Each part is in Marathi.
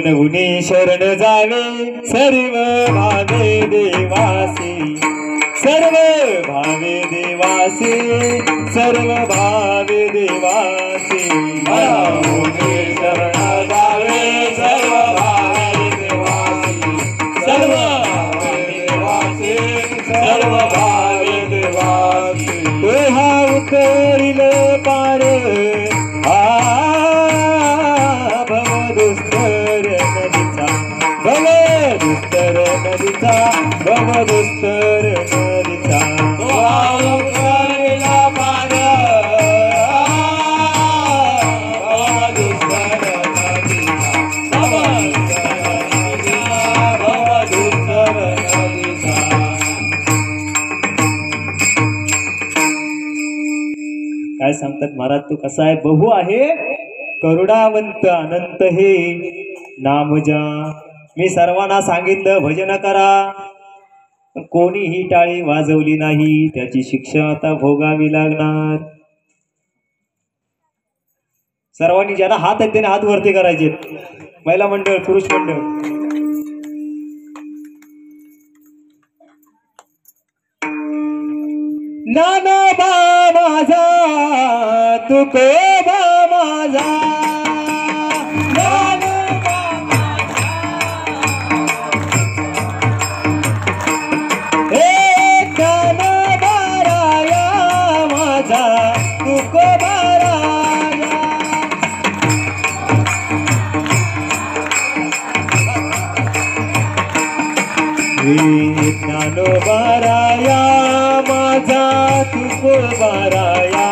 बनवून शरण जावे सर्व भावे देवासी, सर्व भावे देवासी, सर्व भावे देवासी। बनवून शरण जावे सर्व भावे देवासी, सर्व भावे देवासी, सर्व भावे देवासी। हा उतरिल पार भवदुस्तर नदीचा, भवदुस्तर नदीचा, भवदुस्तर नदीचा। हा उतरिल पार भवदुस्तर नदीचा, भवदुस्तर नदीचा। काय सांगतात महाराज, तू कसा आहे? बहु आहे करुणावंत अनंत हे नाम जा। मी सर्वांना सांगितलं भजन करा, कोणीही टाळी वाजवली नाही, त्याची शिक्षा आता भोगावी लागणार। सर्वांनी ज्याला हात आहेत त्याने हात वरती करायचे, महिला मंडळ पुरुष मंडळ। नानोबा माझा तुकोबा माझा, नानोबा हे कानोबा राया माझा तुकोबा राया। हे कानोबा राया माझा तुकोबा राया।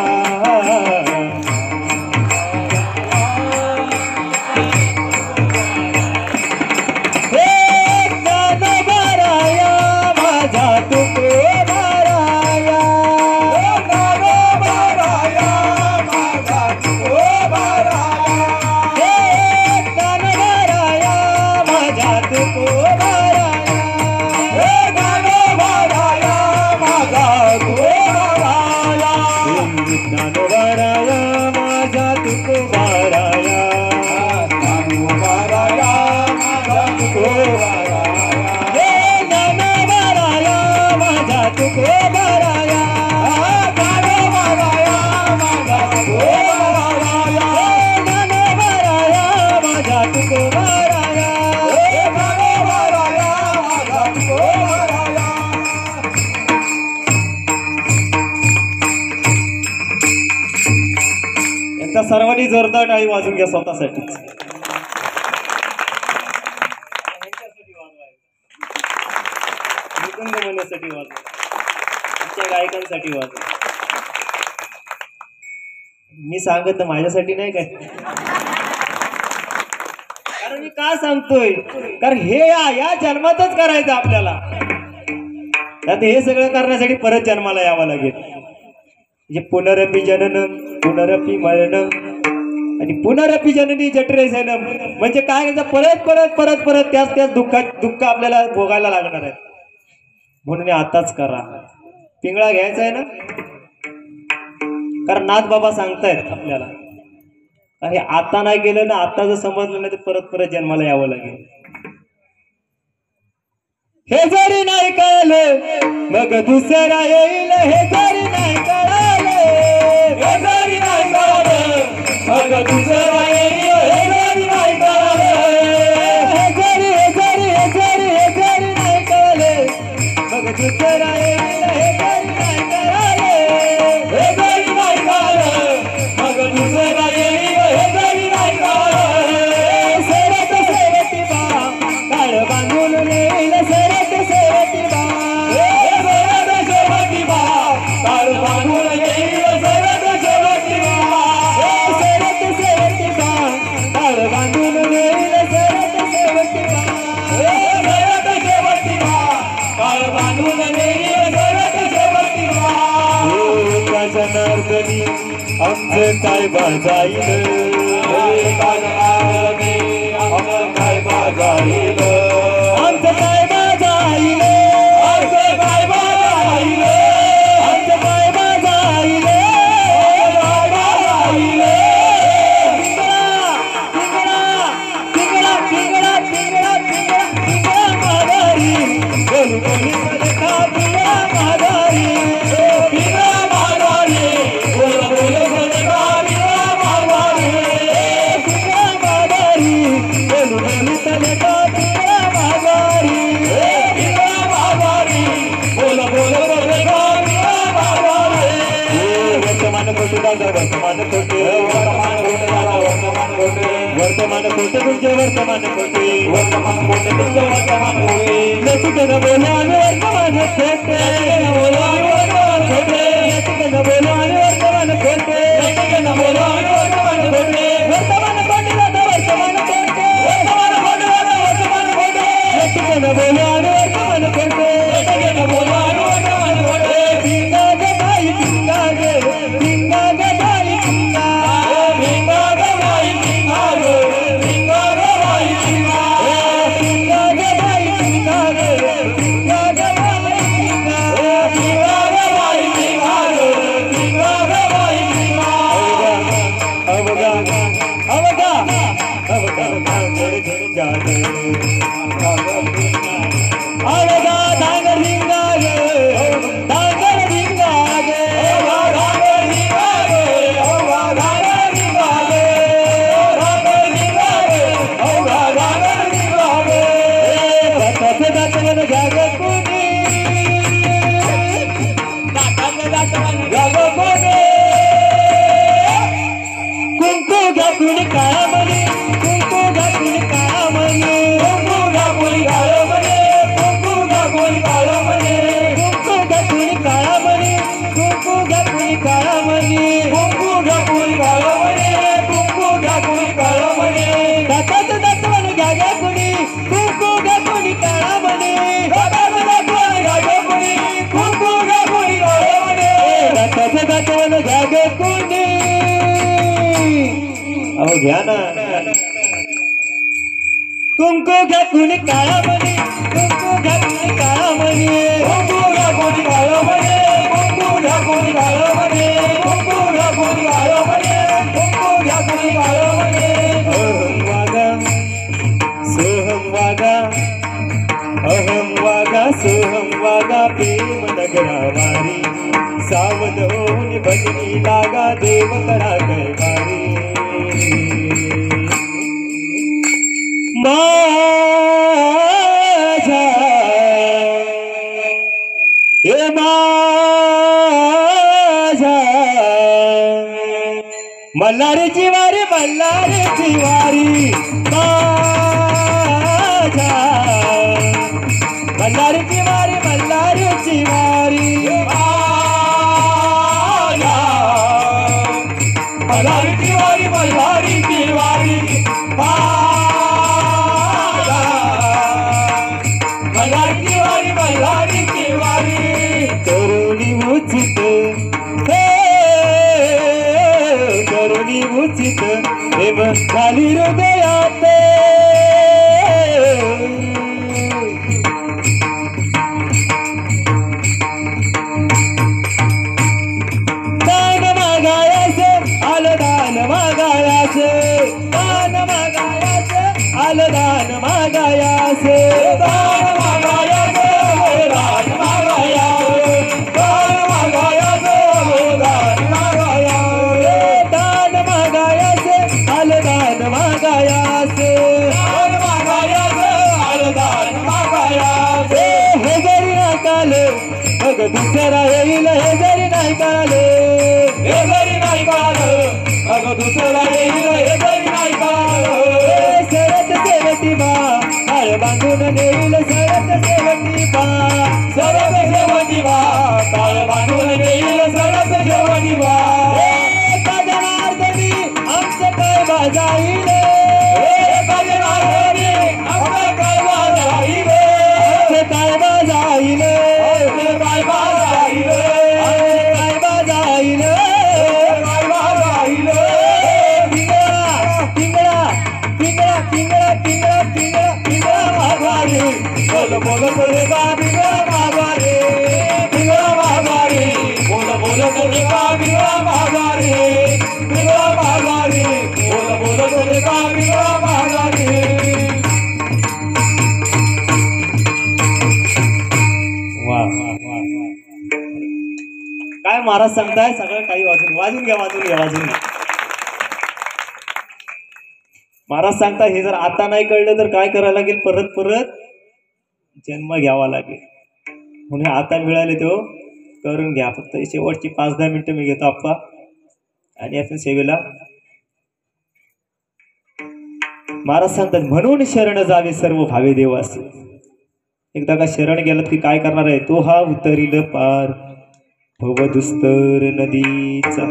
एकदा सर्वांनी जोरदार टाळी वाजून घ्या स्वतःसाठी। म्हणण्यासाठी वाजवा, आमच्या गायकांसाठी वाजवा। मी सांगत माझ्यासाठी नाही काय, कारण मी का सांगतोय, कारण हे या जन्मातच करायचं आपल्याला। आता हे सगळं करण्यासाठी परत जन्माला यावं लागेल। म्हणजे पुनरपि जननम पुनरपि मरणम आणि पुनरपि जननी जठरे सैनम, म्हणजे काय परत परत परत परत त्याच दुःख आपल्याला भोगायला लागणार आहे। म्हणून आताच करा। पिंगळा घ्यायचा आहे ना, कारण नाथ बाबा सांगतायत आपल्याला, अरे आता नाही गेलं ना, आता जर समजलं नाही तर परत परत जन्माला यावं लागेल। हे जरी नाही कळलं मग दुसरा येईल, हे जरी नाही कळलं, हे जरी नाही कळलं मग दुसरा येईल, हे जरी नाही कळलं, हे जरी हे जरी हे जरी हे जरी नाही कळलं मग दुसरा येईल, हे जरी नाही कळलं, हे जरी नाही कळलं मग दुसरा येईल, हे जरी नाही कळलं। सेवट सेवटी बा काळ बांधून नेईल, सेवट सेवटी बा, सेवट सेवटी बा काळ बांधून नेईल, सेवट सेवटी बा, सेवट सेवटी बा काळ बांधून नेईल, सेवट सेवटी बा, सेवट सेवटी बा काळ बांधून नेईल, सेवट सेवटी बा। जनार्दनी आमचं काय बाजाईल, आमचं काय बाजाईल, आमचं काय बाजाईल, आमचं काय बाजाईल, आमचं काय बाजाईल, बाजाईल। पिंगळा पिंगळा पिंगळा पिंगळा माझा वर्तमान खोटे वर्तमान खोटे माझा वर्तमान खोटे वर्तमान खोटे तुमचे वर्तमान खोटे वर्तमान खोटे तुमचे वर्तमान खोटे लचके न बोला आणि वर्तमान खोटे बोला आणि वर्तमान खोटे लचके न बोला आणि वर्तमान खोटे लचके न बोला आणि वर्तमान खोटे वर्तमान खोटे दादा वर्तमान खोटे वर्तमान खोटे दादा वर्तमान खोटे लचके न बोला आणि वर्तमान खोटे लचके न बोला आणि वर्तमान खोटे भिंगा ग बाई भिंगा ग भिंगा ग बाई भिंगा भिंगा ग बाई भिंगा ग भिंगा ग बाई भिंगा भिंगा ग बाई भिंगा ग भिंगा ग बाई भिंगा भिंगा ग बाई भिंगा ग भिंगा ग बाई भिंगा अवगा अवगा अवगा अवगा थोडे थोडे जात अवगा डांगर भिंगा ग डांगर भिंगा ग डांगर भिंगा ग अवगा डांगर भिंगा ग डांगर भिंगा ग अवगा डांगर भिंगा ग दाताचे दातवन जाग कोणी दाताचे दातवन जाग कोणी कुंकू घ्या कुणी काळामणी कुंकू घ्या कुणी काळामणी कुंकू घ्या कुणी काळामणी कुंकू घ्या कुणी काळामणी कुंकू घ्या कुणी काळामणी कुंकू घ्या कुणी काळामणी कुंकू घ्या कुणी काळामणी कुंकू घ्या कुणी काळामणी दाताचं दातवन घ्या घ्या कुणी कुंकू घ्या कुणी काळामणी दाताचं दातवन घ्या घ्या कुणी कुंकू घ्या कुणी काळामणी दाताचं दातवन घ्या घ्या कुणी अहो घ्या ना कुंकू घ्या कुणी काळामणी कुंकू घ्या कुणी काळामणी कुंकू घ्या कुणी काळामणी कुंकू घ्या कुणी काळामणी कुंकू घ्या कुणी काळामणी कुंकू घ्या कुणी काळामणी अहं वागा सोहं वागा अहं वागा सोहं वागा प्रेम नगरावारी सावध होऊन भजनी लागा देव करा कैवारी माझा हे माझा मल्हारीची वारी मल्हारीची वारी माझा मल्हारीची वारी मल्हारीची वारी माझा मल्हारीची वारी मल्हारीची वारी मल्हारीची वारी मल्हारीची वारी करुणी उचित करुणी उचित देव खाली हृदयात दान मागायास आलं दान मागायास दान मागायास आलं दान मागायास दान मागायास दान मागायास दान मागायास दान मागायास दान मागायास आलं दान मागायास दान मागायास आलं दान मागायास हे जरी नाही कळलं मग दुसरा येईल हे जरी नाही कळलं हे जरी नाही कळलं मग दुसरा येईल हे जरी नाही कळलं सरत सेवती बा काळ बांधून नेईल सरत सेवती बा सरत सेवती बा काळ बांधून नेईल सरत सेवती बा जनार्दनी आमचं काय बाजाईल जनार्दनी आमचं काय बाजाईल आमचं काय बाजाईल काय बाजाईल काय बाजाईल काय बाजाईल पिंगळा पिंगळा पिंगळा पिंगळा पिंगळा पिंगळा माघारी बोल बोल बोल का पिंगळा माघारी पिंगळा माघारी बोल बोल बोल का पिंगळा माघारी पिंगळा माघारी बोल बोल बोल का पिंगळा माघारी वा काय महाराज सांगताय सगळं काही वाजून घ्या वाजून घ्या वाजून घ्या महाराज सांगता हे जर आता नाही कळलं तर काय करायला लागेल परत परत जन्म घ्यावा लागेल म्हणून आता मिळाले तो करून घ्या फक्त शेवटची 5-10 मिनिटं मी घेतो आप्पा आणि आपण सेवेला महाराज सांगतात म्हणून शरण जावे सर्व भावे देवास। एकदा का शरण गेलात की काय करणार आहे, तो हा उतरील पार भवदुस्तर नदीचा।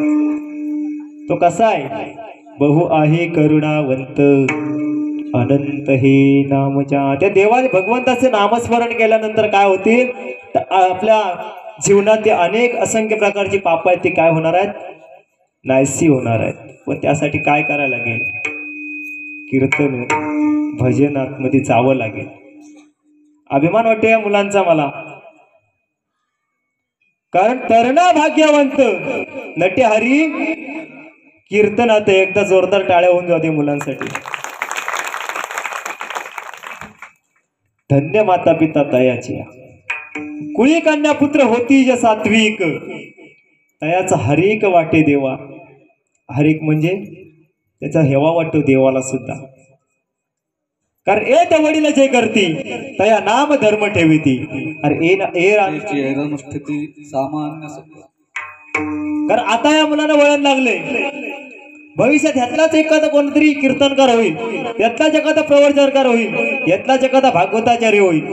तो कसा आहे, बहु आहे करुणावंत अनंत हे नामजा। त्या देवाने भगवंताचे नामस्मरण केल्यानंतर काय होतील, आपल्या जीवनात अनेक असंख्य प्रकारची पाप आहेत ते काय होणार आहेत, नाहीसी होणार आहेत। व त्यासाठी काय करायला लागेल, कीर्तन भजन आतमध्ये जावं लागेल। अभिमान वाटतो या मुलांचा मला, कारण तरणा भाग्यवंत नटे हरी कीर्तनात। एकदा जोरदार टाळ्या होऊन जाते मुलांसाठी। धन्य माता पिता दयाची, कुळी कन्या पुत्र होती जे सात्विक, तयाचा हरिक वाटे देवा। हरिक म्हणजे त्याचा हेवा वाटतो देवाला सुद्धा, कारण ए त्या वडील जे करती तया नाम धर्म ठेविती। अरे सामान्य, कारण आता या मुलांना वळण लागले, भविष्यात ह्यातलाच एखादा कोणतरी कीर्तनकार होईल, यातलाच एखादा प्रवचनकार होईल, यातलाच एखादा भागवताचार्य होईल,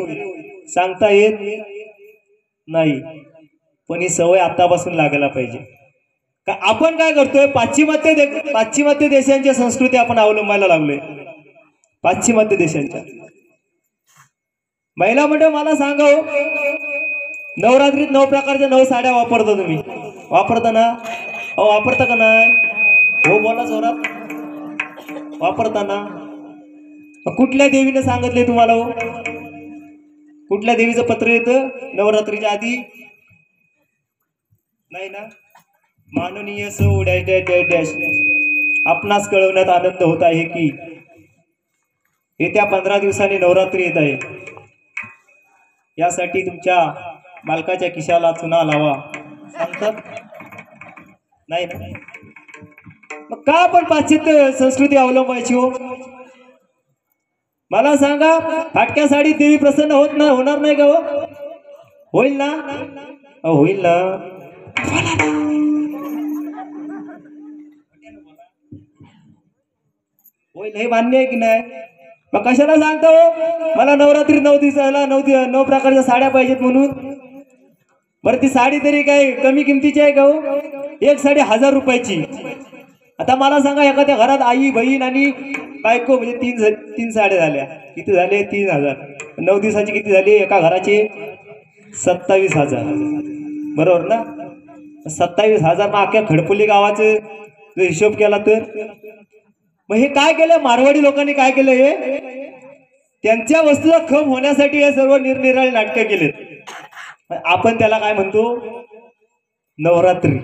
सांगता येत नाही। पण ही सवय आतापासून लागायला पाहिजे। का आपण काय करतोय, पाश्चिमात्य देशांच्या संस्कृती आपण अवलंबायला लागलोय। पाश्चिमात्य देशांच्या महिला म्हणजे मला सांगा, नवरात्रीत 9 प्रकारच्या 9 साड्या वापरता तुम्ही, वापरता ना? अहो वापरता का नाही? हो बोला जोरात, वापरता ना? कुठल्या देवीने सांगितले तुम्हाला? हो कुठल्या देवीचं पत्र येतं नवरात्रीच्या आधी? नाही ना? माननीय सौ डॅश डॅश डॅश डॅश, आपणास कळवण्यात आनंद होत आहे की येत्या 15 दिवसांनी नवरात्री येत आहे। यासाठी तुमच्या मालकाच्या खिशाला चुना लावा, सांगतात नाही ना? मग का आपण पाश्चात्य संस्कृती अवलंबायची? हो मला सांगा, फाटक्या साडीत देवी प्रसन्न होणार नाही का? हो होईल ना? होईल ना? होईल हे मान्य आहे की नाही? मग कशाला सांगता हो मला नवरात्री 9 दिवसाला 9 प्रकारच्या साड्या पाहिजेत म्हणून? बरं ती साडी तरी काय कमी किमतीची आहे का? हो एक साडी 1000 रुपयाची। आता मला सांगा, एखाद्या घरात आई बहीण आणि बायको म्हणजे तीन साड्या झाल्या, किती झाले? 3000। 9 दिवसाची किती झाली एका घराची? 27,000, बरोबर ना? 27,000 मग अख्ख्या खडपोली गावाचं जर हिशोब केला तर, मग हे काय केलं मारवाडी लोकांनी? काय केलं? हे त्यांच्या वस्तूला खम होण्यासाठी हे सर्व निरनिराळे नाटकं केलेत। आपण त्याला काय म्हणतो? नवरात्री।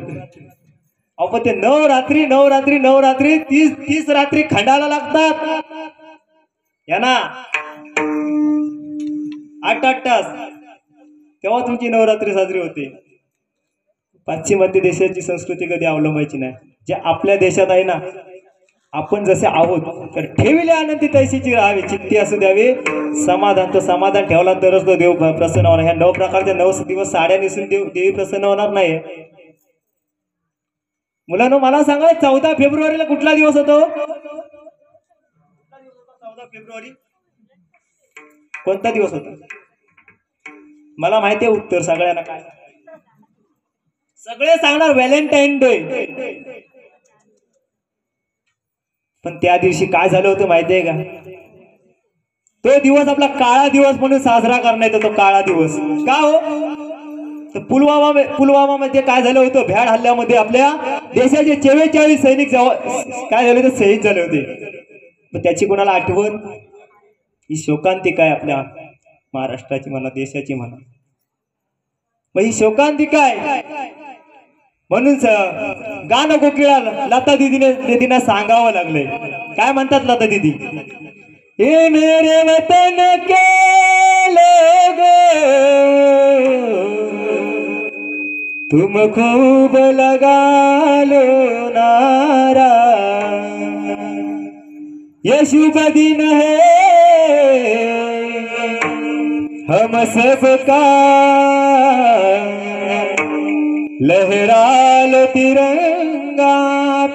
आपण ते नवरात्री नवरात्री नवरात्री 30 रात्री खंडाला लागतात यांना 8-8 तास, तेव्हा तुमची नवरात्री साजरी होते। पाश्चिमात्य देशाची संस्कृती कधी अवलंबायची नाही। जे आपल्या देशात आहे ना, आपण जसे आहोत तर ठेविले आनंदी तैसीची राहावे, चित्ती असू द्यावे समाधान। तो समाधान ठेवला तरच तो देव प्रसन्न होणार। ह्या 9 प्रकारच्या 9 दिवस साड्या नेसून देवी प्रसन्न होणार नाही। मुलांनो मला सांगा, 14 फेब्रुवारीला कुठला दिवस होतो? 14 फेब्रुवारी कोणता दिवस होता? मला माहिती आहे उत्तर सगळ्यांना। काय सगळे सांगणार? Valentine day. पण त्या दिवशी काय झालं होतं माहिती आहे का? तो दिवस आपला काळा दिवस म्हणून साजरा करण्यात येतो। काळा दिवस का हो? तर पुलवामा मध्ये काय झालं होतं? भ्याड हल्ल्यामध्ये आपल्या देशाचे 44 सैनिक काय झाले होते? शहीद झाले होते। पण त्याची कोणाला आठवण? ही शोकांतिका आहे आपल्या महाराष्ट्राची म्हणा, देशाची म्हणा। मग ही शोकांतिका आहे म्हणून गाणं कोकिळा लता दीदीने सांगावं लागलंय। काय म्हणतात लता दीदी? हे मेरे वतन के लोगो तुम खूब लगा लो नारा, ये शुभ दिन है हम सबका, लहराल तिरंगा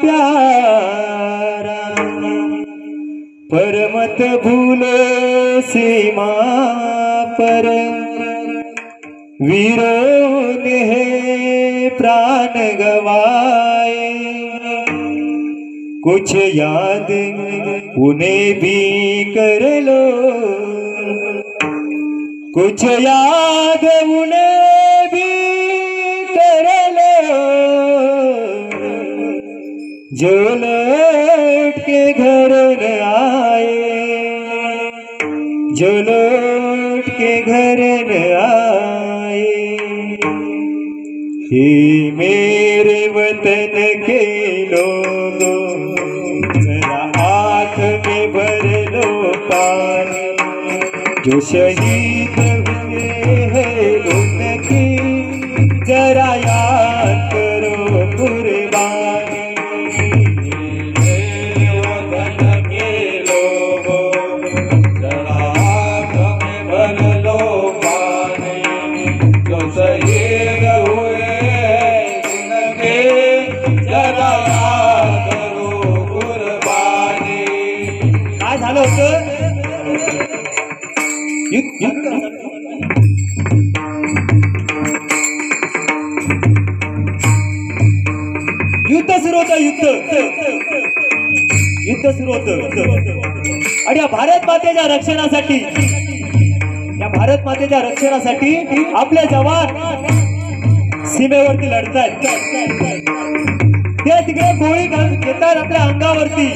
प्यारा, पर मत भूलो सीमा पर, वीरों ने है प्राण गवाए, कुछ याद उन्हें भी कर लो, कुछ याद उन्हें भी कर लो, जो लौट के घर न आए, जो लौट के घर न आए। हे मेरे वतन के लोगों, जरा आँख में भर लो पानी, जो शहीद हुए हैं उनकी जरा याद करो कुर्बानी। मेरे वतन के लोगों, जरा आँख में भर लो पानी, जो शहीद हुए उनके जरा याद करो कुर्बानी। काय झालं होतं? युद्ध सुरू होतं, युद्ध सुरू होतं आणि या भारत मातेच्या रक्षणासाठी, या भारत मातेच्या रक्षणासाठी आपले जवान सीमेवरती लढतायत। ते तिकडे गोळी घेतात आपल्या अंगावरती,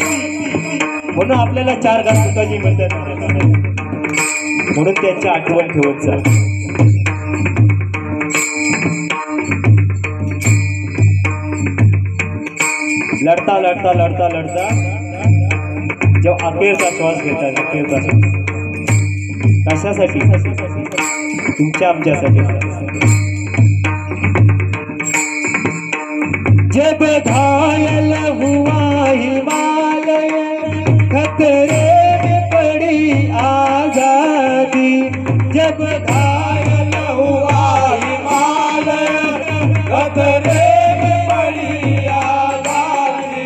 म्हणून आपल्याला 4 घास सुखाची मिळतात, म्हणून त्यांची आठवण ठेवत जा। लढता लढता लढता लढता जेव्हा अखेरचा श्वास घेतात, अखेरचा श्वास कशासाठी? तुमच्या आमच्यासाठी। जब घायल हुआ हिमालय, खतरे में पड़ी आजादी, जब घायल हुआ हिमालय, खतरे में पड़ी आजादी,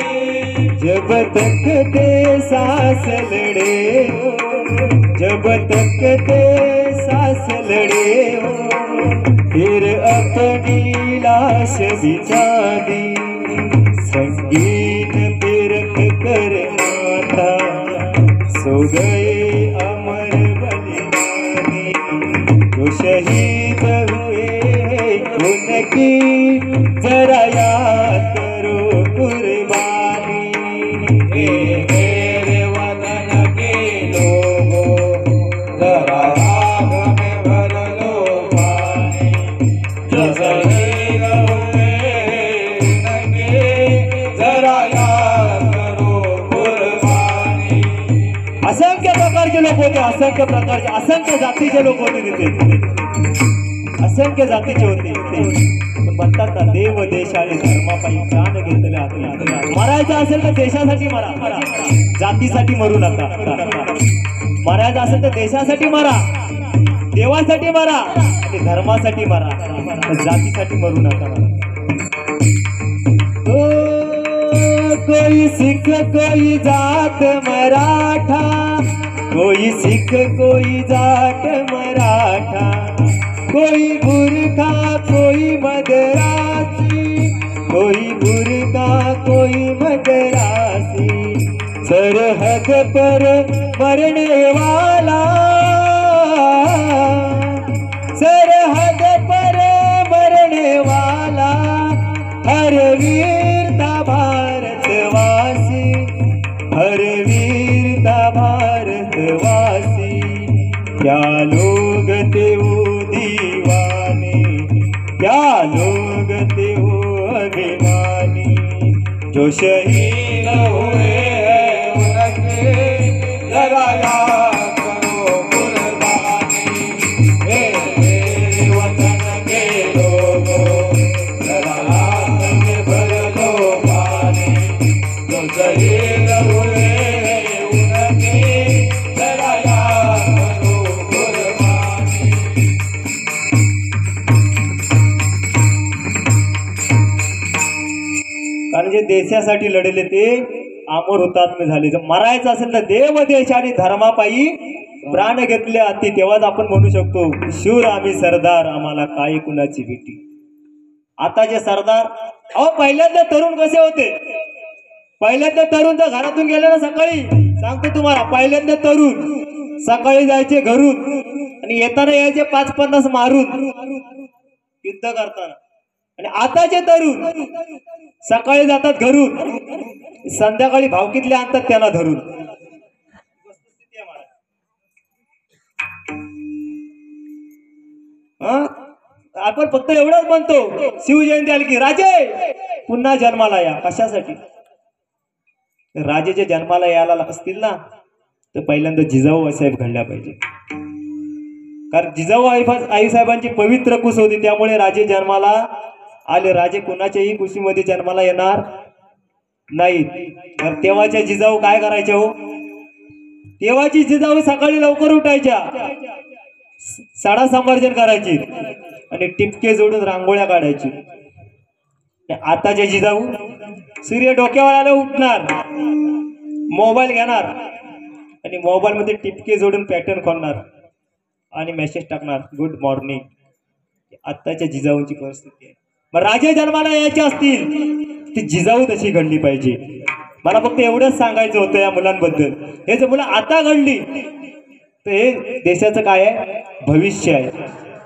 जब तक ते सांस लड़े हो, जब तक ते सांस लड़े हो, फिर अपनी लाश बिछा दी, संगीत पे रख कर माथा, सो गए अमर बलिदानी, जो शहीद हुए उनकी जरा याद करो कुर्बानी। मेरे वतन के लोगों, जरा आँख में भर लो पानी, जो शहीद हुए उनके जरा याद करो कुर्बानी। असंख्य प्रकारचे लोक होते, असंख्य प्रकारचे, असंख्य जातीचे लोक होते तिथे, असंख्य जातीचे होते। म्हणतात ना, देव देशाने धर्मापायी प्राण घेतले हाती, मरायचं असेल तर देशासाठी मरा, जातीसाठी मरू नका। मरायचं असेल तर देशासाठी मरा, देवासाठी मरा आणि धर्मासाठी मरा, जातीसाठी मरू नका। कोई सिख कोई जात मराठा, कोई सिख कोई जाट मराठा, कोई बुरखा कोई मदरासी, कोई बुरखा कोई मदरासी, सरहद पर मरने वाला, सरहद पर मरने वाला, हर वीरता भारतवासी, हर वीरता भारतवासी। क्या लोग थे वो दीवाने, क्या लोग थे वो अभिमानी, जो शहीद हुए हैं उनके जरा याद करो कुर्बानी। मेरे वतन के लोगों, जरा आँख में भर लो पानी, जो शहीद हुए हैं उनके जरा याद करो कुर्बानी। म्हणजे देशासाठी लढले ते अमर हुतात्मे झाले. जर मरायचं असेल तर देव देश आणि धर्मापायी प्राण घेतले हाती, तेव्हाच आपण म्हणू शकतो शूर आम्ही सरदार, आम्हाला काय कुणाची भीती. आता जे सरदार, अहो पहिल्यांदा तरुण कसे होते, पहिल्यांदा तरुण जर घरातून गेले ना सकाळी, सांगतो तुम्हाला, पहिल्यांदा तरुण सकाळी जायचे घरून आणि येताना यायचे 5-50 मारून युद्ध करताना. आणि आताचे तरुण सकाळी जातात घरून, संध्याकाळी भावकीतले आणतात त्याला धरून. आपण फक्त एवढंच म्हणतो शिवजयंती आली की राजे पुन्हा जन्माला या. कशासाठी? राजे जे जन्माला यायला असतील ना, तर पहिल्यांदा जिजाऊ आईसाहेब घडल्या पाहिजे. कारण जिजाऊ आईसाहेबांची पवित्र कुस होती, त्यामुळे राजे जन्माला आले. राजे कुणाच्याही कुशीमध्ये जन्माला येणार नाहीत. तर तेव्हाच्या जिजाऊ काय करायच्या हो, तेव्हाची जिजाऊ सकाळी लवकर उठायच्या, साडा संवर्जन करायची आणि टिपके जोडून रांगोळ्या काढायची. आताच्या जिजाऊ सूर्य डोक्यावर आलं उठणार, मोबाईल घेणार आणि मोबाईल मध्ये टिपके जोडून पॅटर्न खोलणार आणि मेसेज टाकणार गुड मॉर्निंग. आताच्या जिजाऊंची परिस्थिती आहे. मग राजे जन्माला यायचे असतील ती जिजाऊ तशी घडली पाहिजे. मला फक्त एवढंच सांगायचं होतं या मुलांबद्दल. हे जर मुलं आता घडली तर हे देशाचं काय आहे, भविष्य आहे.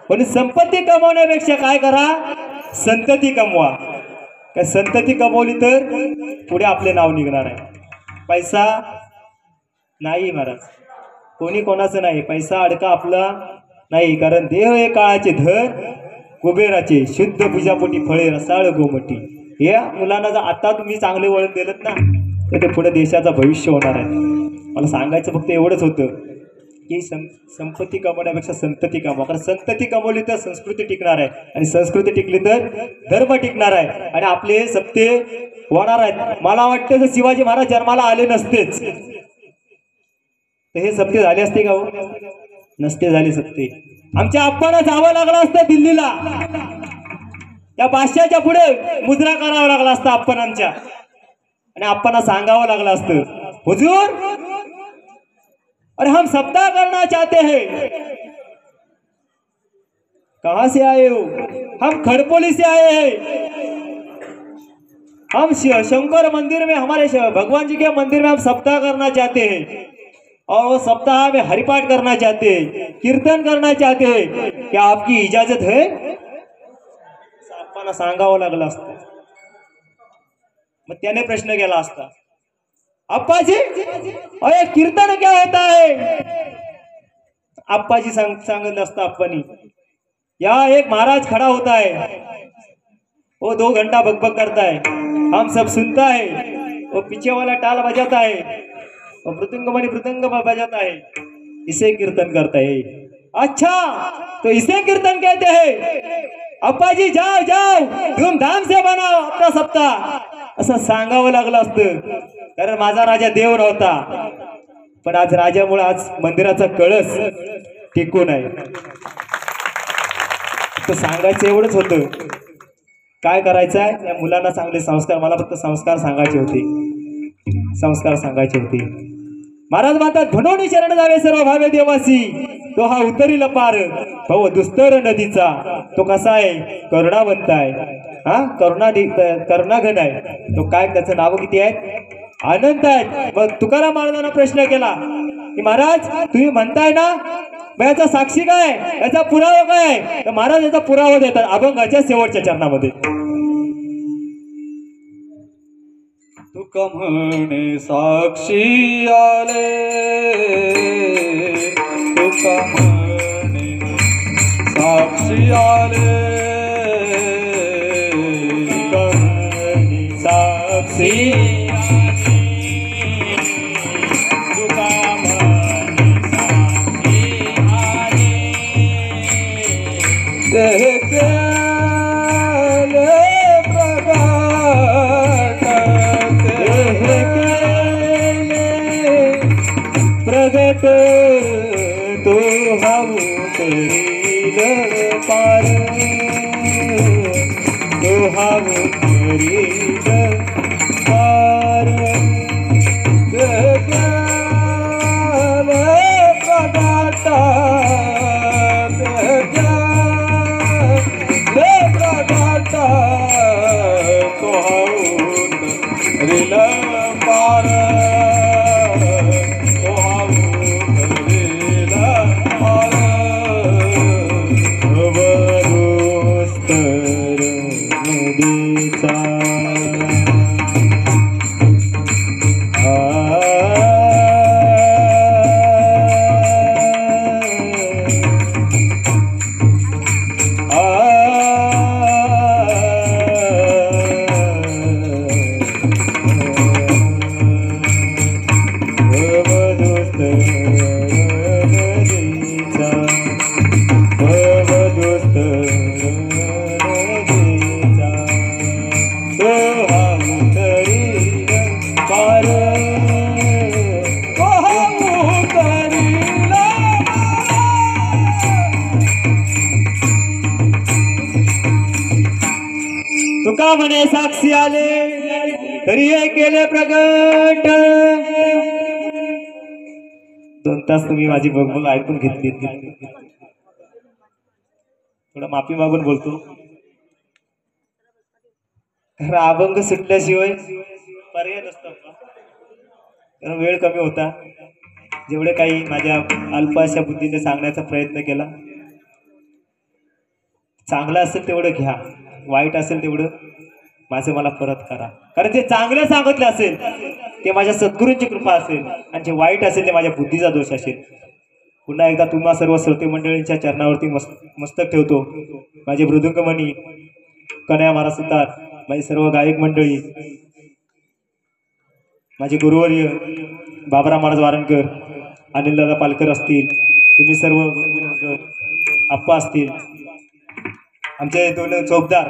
पण संपत्ती कमवण्यापेक्षा काय करा, संतती कमवा. काय संतती कमवली तर पुढे आपले नाव निघणार आहे. पैसा नाही महाराज, कोणी कोणाचं नाही. पैसा अडका आपला नाही, कारण देह हे काळाचे धर कुबेराचे, शुद्ध पूजापोटी फळे रसाळ गोमटी. या मुलांना जर आता तुम्ही चांगले वळण दिलं ना, तर ते पुढे देशाचं भविष्य होणार आहे. मला सांगायचं फक्त एवढंच होतं की संपत्ती कमवण्यापेक्षा संतती कमवा. कारण संतती कमवली तर संस्कृती टिकणार आहे आणि संस्कृती टिकली तर धर्म टिकणार आहे आणि आपले सप्ते होणार आहेत. मला वाटतं जर शिवाजी महाराज जन्माला आले नसतेच तर हे सप्ते झाले असते का हो? नसते झाले सप्ते. आमच्या आप्पांना जावं लागलं असतं दिल्लीला, त्या बादशाच्या पुढे मुजरा करावा लागला असता आप्पांना आमच्या, आणि आप्पांना सांगावं लागलं असतं हुजूर अरे हम सप्ताह करना चाहते हैं. कहां से आए हो? हम खड़पोली से आए हैं. हम शंकर मंदिर में, हमारे भगवान जी के मंदिर में हम सप्ताह करना चाहते हैं और वो सप्ताह में हरिपाठ करना चाहते हैं, कीर्तन करना चाहते हैं. क्या आपकी इजाजत है? आप्पांना सांगावं लागलं असतं. मग त्याने प्रश्न केला असता, अप्पा जी अरे कीर्तन क्या होता है? अप्पा जी सांगितलं असतं अप्पानी, यहाँ एक महाराज खड़ा होता है, वो 2 घंटा बकबक करता है, हम सब सुनता है, वो पीछे वाला टाल बजाता है, वो मृदंग बजाता है, इसे कीर्तन करता है. अच्छा तो इसे कीर्तन कहते हैं? अप्पा जी जाओ जाओ धूमधाम से बनाओ अपना सप्ताह. असं सांगावं लागलं असतं. कारण माझा राजा देव नव्हता, पण आज राजामुळे आज मंदिराचा कळस टिकून आहे. तर सांगायचं एवढंच होतं. काय करायचं आहे, या मुलांना चांगले संस्कार, मला फक्त संस्कार सांगायचे होते, संस्कार सांगायचे होते. महाराज म्हणतात भणोनी शरण जावे सर्व भावे देवासी, तो हा उतरील पार भाऊ दुस्तर नदीचा. तो कसा आहे, करुणावंत आहे, हा करुणाघन आहे. तो काय, त्याचं नाव किती आहेत, अनंत आहेत. मग तुकाराम महाराजांना प्रश्न केला की महाराज तुम्ही म्हणताय ना, मग याचा साक्षी काय, याचा पुरावा काय? तर महाराज याचा पुरावा देतात अभंगाच्या शेवटच्या चरणामध्ये. तुका म्हणे साक्षी आले, तुका म्हणे साक्षी आले, तुका म्हणे साक्षी प्रगट तो हम करील पार, तो हम करील उतरील पार तो हा उतरील पार भवदुस्तर नदीचा तुका म्हणे साक्षी आले तरी हे केले प्रगट 2 तास तुम्ही माझी बघबग ऐकून घेतली थोडा माफी मागून बोलतो कारण अभंग सुटल्याशिवाय पर्याय नसतो कारण वेळ कमी होता जेवढे काही माझ्या अल्पाशा बुद्धीने सांगण्याचा प्रयत्न केला चांगलं असेल तेवढं घ्या वाईट असेल तेवढं माझं मला परत करा कारण जे चांगलं सांगितलं असेल ते माझ्या सद्गुरूंची कृपा असेल आणि जे वाईट असेल ते माझ्या बुद्धीचा दोष असेल पुन्हा एकदा तुम्हा सर्व श्रोते मंडळींच्या चरणावरती मस्तक ठेवतो माझे मृदुंगमणी कन्या महाराज सुतार माझी सर्व गायक मंडळी माझे गुरुवर्य बाबराव महाराज वारणकर अनिलदादा पालकर असतील तुम्ही सर्व आप्पा असतील आमचे 2 चौकदार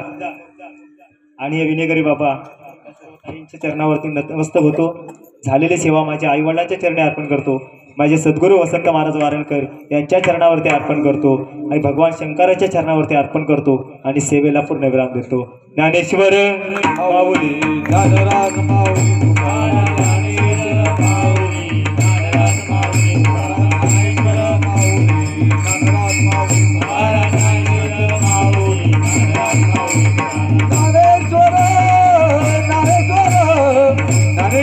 आणि विनेगरी बाबा यांच्या चरणावरती नतमस्तक होतो झालेली सेवा माझ्या आईवडिलांच्या चरणी अर्पण करतो माझे सद्गुरू वसंत महाराज वारणकर यांच्या चरणावरती अर्पण करतो आणि भगवान शंकराच्या चरणावरती अर्पण करतो आणि सेवेला पूर्ण विराम देतो ज्ञानेश्वर माऊली ज्ञानराज माऊली तुकाराम ज्ञानेश्वर माऊली तुकाराम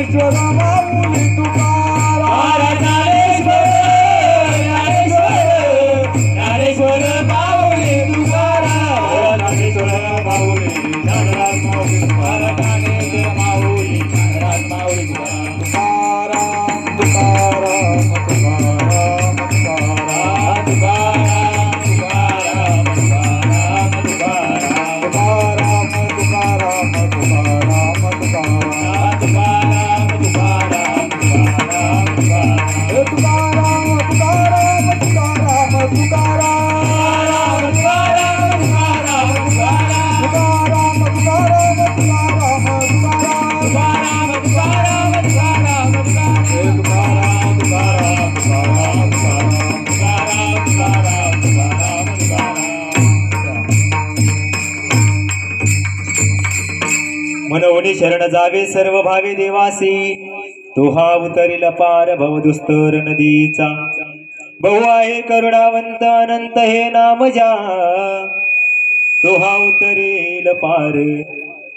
ज्ञानेश्वर माऊली तुकाराम ज्ञानेश्वर माऊली ज्ञानराज माऊली ज्ञानेश्वर माऊली ज्ञानराज माऊली तुकाराम तुकाराम तुकाराम तुकाराम तुकाराम तुकाराम तुकाराम तुकाराम तुकाराम तुकाराम तुकाराम मनोनी शरण जावे सर्व भावे देवासी तो हा उतरील पार भवदुस्तर नदीचा बहु आहे करुणावंत अनंत हे नाम जा तो हा उतरील पार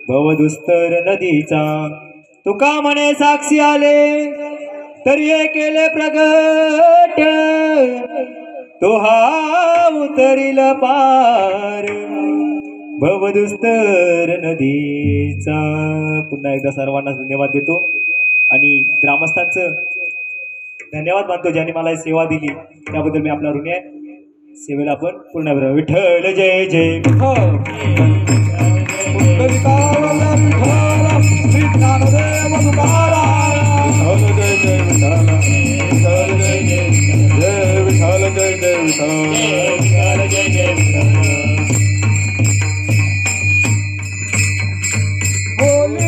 भवदुस्तर नदीचा तुका म्हणे साक्षी आले तरी हे केले प्रगट तो हा उतरील पार भवदुस्तर नदीचा पुन्हा एकदा सर्वांना धन्यवाद देतो आणि ग्रामस्थांचं धन्यवाद मानतो ज्यांनी मला सेवा दिली त्याबद्दल मी आपला ऋणी आहे सेवेला आपण पूर्ण विठ्ठल जय जय बोली